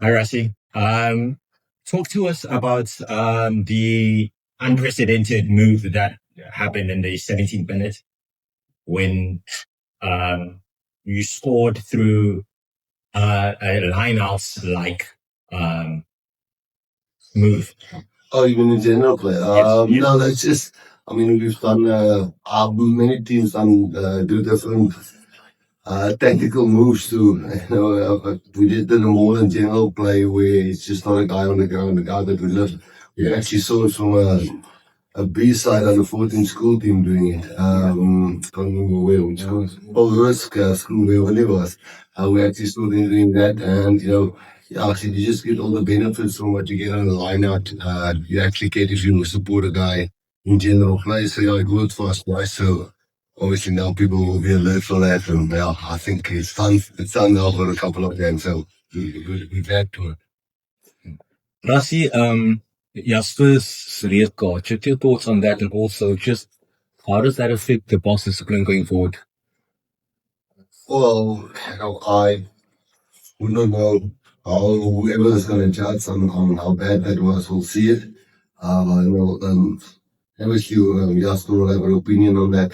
Hi, Rassie. Talk to us about the unprecedented move that happened in the 17th minute when you scored through a line-outs like move. Oh, you mean in general play? Yes. No, that's just, we've done, many teams do different tactical moves too. We did the more in general play where it's just not a guy on the ground, a guy that we lift. We actually saw it from a B side on the 14 school team doing it. Can't remember where, which school. Risk school, where it was. We actually saw them doing that, and actually you just get all the benefits from what you get on the line out. You actually get if you support a guy in general play. So it worked for us twice. So obviously now people will be alert for that, and I think it's fun. It's done now for a couple of games, so we're glad to it. Rassie, Jasper's red card. Just your thoughts on that, and also just how does that affect the boss discipline going forward? Well, I would not know how whoever is going to judge on how bad that was will see it. Obviously, Jasper will have an opinion on that,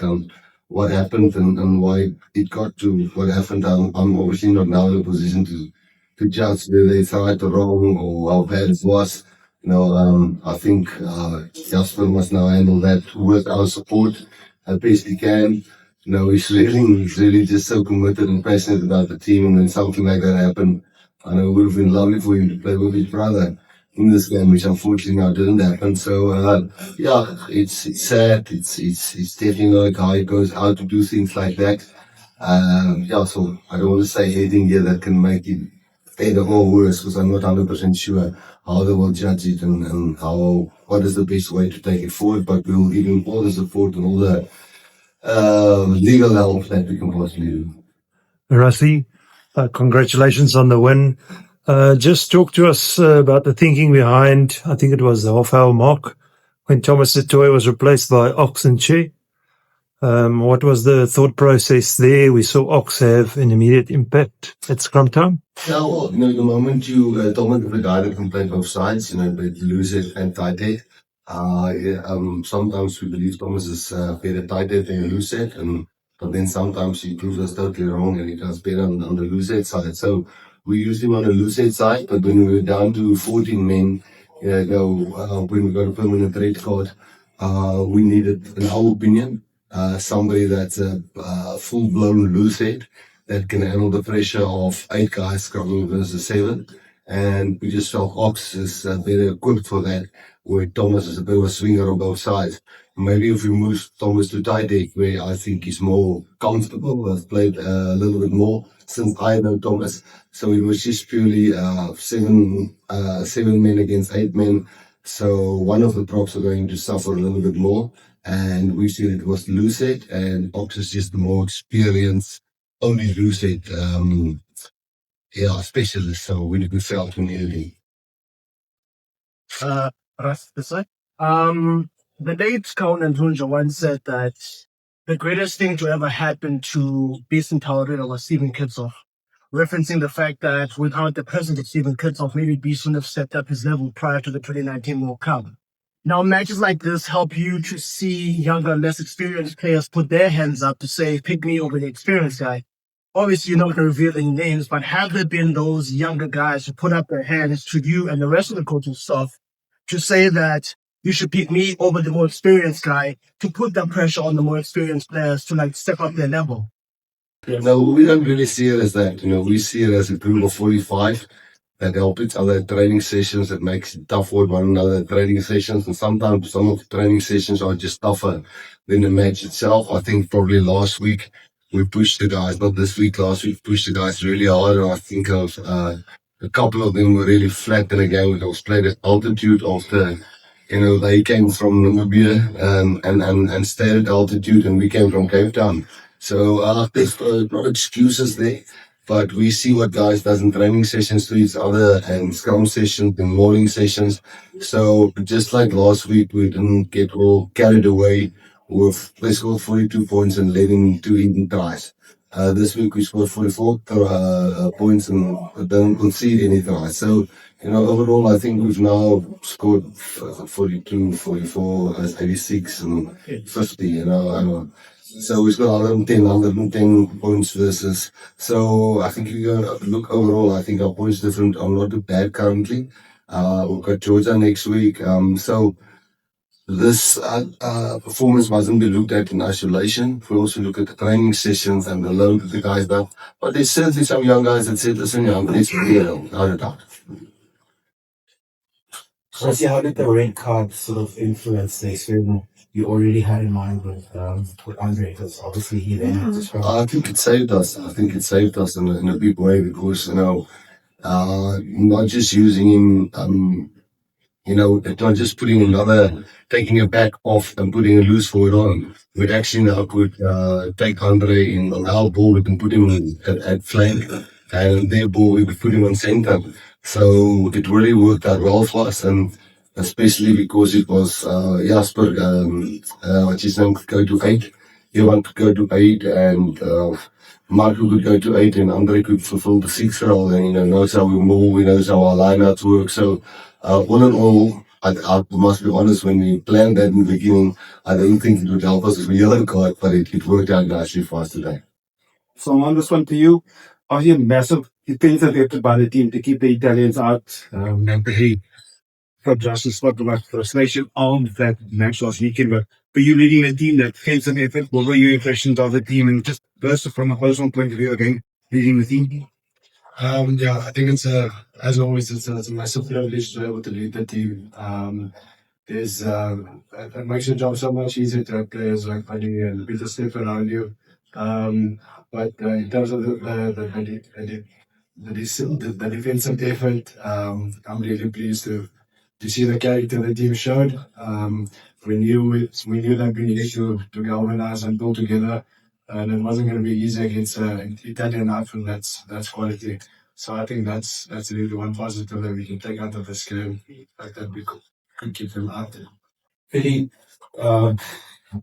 what happened and why it got to what happened. I'm obviously not now in a position to judge whether it's right or wrong or how bad it was. I think Jasper must now handle that with our support as best he can. He's really just so committed and passionate about the team, and when something like that happened, I know it would have been lovely for him to play with his brother in this game, which unfortunately now didn't happen. So it's sad. It's definitely not a guy who goes out to do things like that. So I don't want to say anything here that can make it better or worse, because I'm not 100% sure how they will judge it and what is the best way to take it forward. But we'll give him all the support and all the legal help that we can possibly do. Rassie, congratulations on the win. Just talk to us about the thinking behind, I think it was the half-hour mark, when Thomas du Toit was replaced by Ox Nché. What was the thought process there? We saw Ox have an immediate impact at scrum time. Yeah, well, the moment Thomas is the guy that can play both sides, but lose it and tight it. Sometimes we believe Thomas is better tight it than loose it, but then sometimes he proves us totally wrong and he does better on the loose it side. So we used him on the loose it side, but when we were down to 14 men, when we got a permanent red card, we needed, in our opinion, somebody that's a full-blown loose head that can handle the pressure of 8 guys scrumming versus 7. And we just felt Ox is better equipped for that, where Thomas is a bit of a swinger on both sides. Maybe if we move Thomas to tight deck, where I think he's more comfortable, has played a little bit more since I know Thomas. So it was just purely 7 men against 8 men. So one of the props are going to suffer a little bit more. And we said it was Lucid, and Ox is just the more experienced, only Lucid specialist. So we felt we needed him. This way. The late Count and Hunja once said that the greatest thing to ever happen to Beast and Taurida was Stephen Kitsoff, referencing the fact that without the presence of Stephen Kitsoff, maybe Beast wouldn't have stepped up his level prior to the 2019 World Cup. Now, matches like this help you to see younger, less experienced players put their hands up to say, pick me over the experienced guy. Obviously, you're not going to reveal any names, but have there been those younger guys who put up their hands to you and the rest of the coaching staff to say that you should pick me over the more experienced guy, to put that pressure on the more experienced players to step up their level? No, we don't really see it as that. We see it as a group of 45 that help each other at training sessions, that makes it tough for one another at training sessions. And sometimes some of the training sessions are just tougher than the match itself. I think probably last week we pushed the guys, not this week, last week pushed the guys really hard. And I think of a couple of them were really flat in the game. It was played at altitude after, they came from Namibia and stayed at altitude, and we came from Cape Town. So there's not excuses there. But we see what guys does in training sessions to each other and scrum sessions and morning sessions. So just like last week, we didn't get all carried away with, let's go 42 points and letting 2 Eden tries. This week we scored 44 points and don't concede any tries. So, overall, I think we've now scored 42, 44, 86, and 50, So we've got 110 points versus. So I think if you look overall, I think our points different are not too bad currently. We've got Georgia next week. So this performance mustn't be looked at in isolation. We also look at the training sessions and the load that the guys done. But there's certainly some young guys that said, listen, let's be without a doubt. Rassie, how did the red card sort of influence the experiment you already had in mind with André? Because obviously he then had to struggle. I think it saved us. I think it saved us in a big way because, not just using him, not just taking a back off and putting a loose forward on. We'd actually now could take André in on our ball, we can put him at flank, and their ball, we could put him on center. So it really worked out well for us, and especially because it was Jasper, what's his name, could go to 8. Johan could go to 8, and Maak could go to 8, and André could fulfill the 6 role, and knows how we move, he knows how our lineouts work. So all in all, I must be honest, when we planned that in the beginning, I didn't think it would help us with a yellow card, but it worked out nicely for us today. So on this one to you, are you massive defensive effort by the team to keep the Italians out? From Justice spoke about frustration on that match last weekend, but for you leading the team, that defensive effort, what were your impressions of the team? And just first from a personal point of view, again, leading the team? I think as always, it's a massive privilege to be able to lead the team. It makes your job so much easier to have players like Buddy and Peter Steph around you. But in terms of the defensive effort, I'm really pleased to see the character the team showed. We knew that we needed to galvanize and pull together, and it wasn't going to be easy against an Italian outfit that's quality. So I think that's really one positive that we can take out of this game, the fact that we could keep them out there. Willie,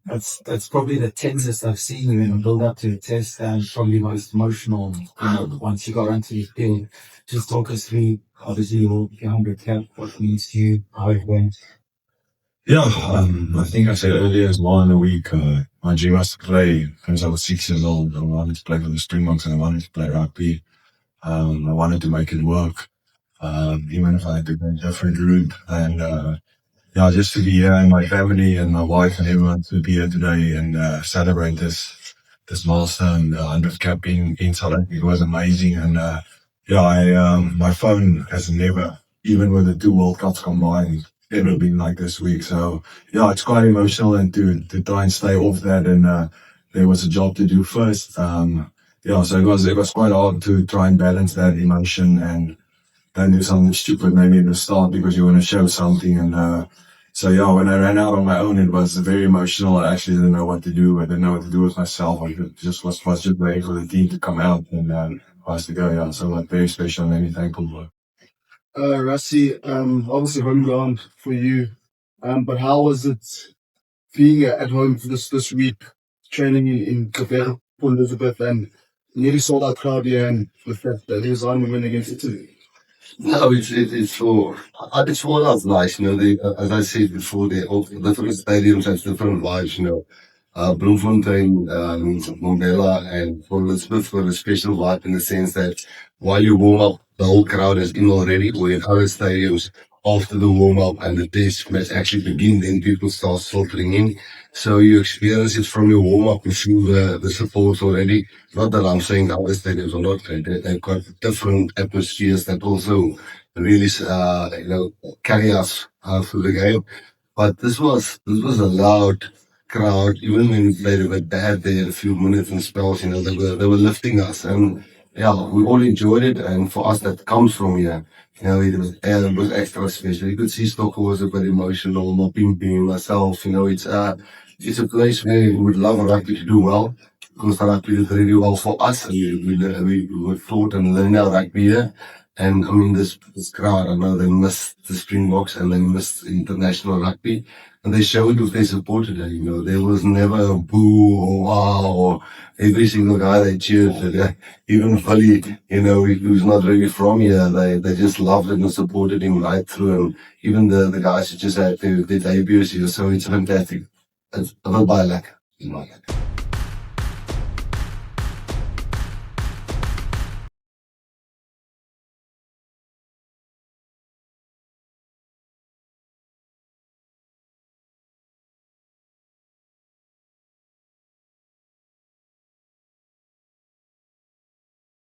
that's probably the tensest I've seen you in build up to the test, and probably most emotional once you got onto the field. Just talk us through, obviously, your 100 cap, what it means to you, how it went. I think I said earlier as well in the week, my dream was to play since I was 6 years old. I wanted to play for the Springboks and I wanted to play rugby. I wanted to make it work, even if I had to go a different route. And just to be here, and my family and my wife and everyone to be here today and celebrate this milestone, 100 cap in South Africa was amazing. And my phone has never, even with the 2 World Cups combined, ever been like this week. So it's quite emotional, and to try and stay off that, and there was a job to do first. So it was quite hard to try and balance that emotion and don't do something stupid maybe in the start because you want to show something. And when I ran out on my own, it was very emotional. I actually didn't know what to do. I didn't know what to do with myself. I just was just waiting for the team to come out and for us to go. So very special and very thankful for. Rassie, obviously home ground for you, but how was it being at home for this week, training in Gevaarlik for Elizabeth, and nearly sold out crowd here, and with that design win against Italy? No, it's for us nice, as I said before, the different stadiums have different vibes, Bloemfontein, Mandela, and for Elizabeth got a special vibe in the sense that while you warm up, the whole crowd is in already, or in other stadiums, after the warm up and the test match actually begin, then people start filtering in. So you experience it from your warm up, you feel the support already. Not that I'm saying the other stadiums are not great, they've got different atmospheres that also really, carry us through the game. But this was a loud crowd. Even when we played a bit bad there, a few minutes and spells, they were lifting us, and we all enjoyed it. And for us, that comes from here. It was extra special. You could see Stokke was a bit emotional, not being myself. It's a place where we would love rugby to do well, because rugby did really well for us. We taught and learned our rugby here. And I mean, this crowd, I know they missed the Springboks and they missed international rugby. And they showed if they supported her, you know. There was never a boo or wow or every single guy they cheered. Even Willie, you know, who's not really from here, they just loved it and supported him right through. And even the guys who just had their debuts here. So it's fantastic. It's a bit by luck.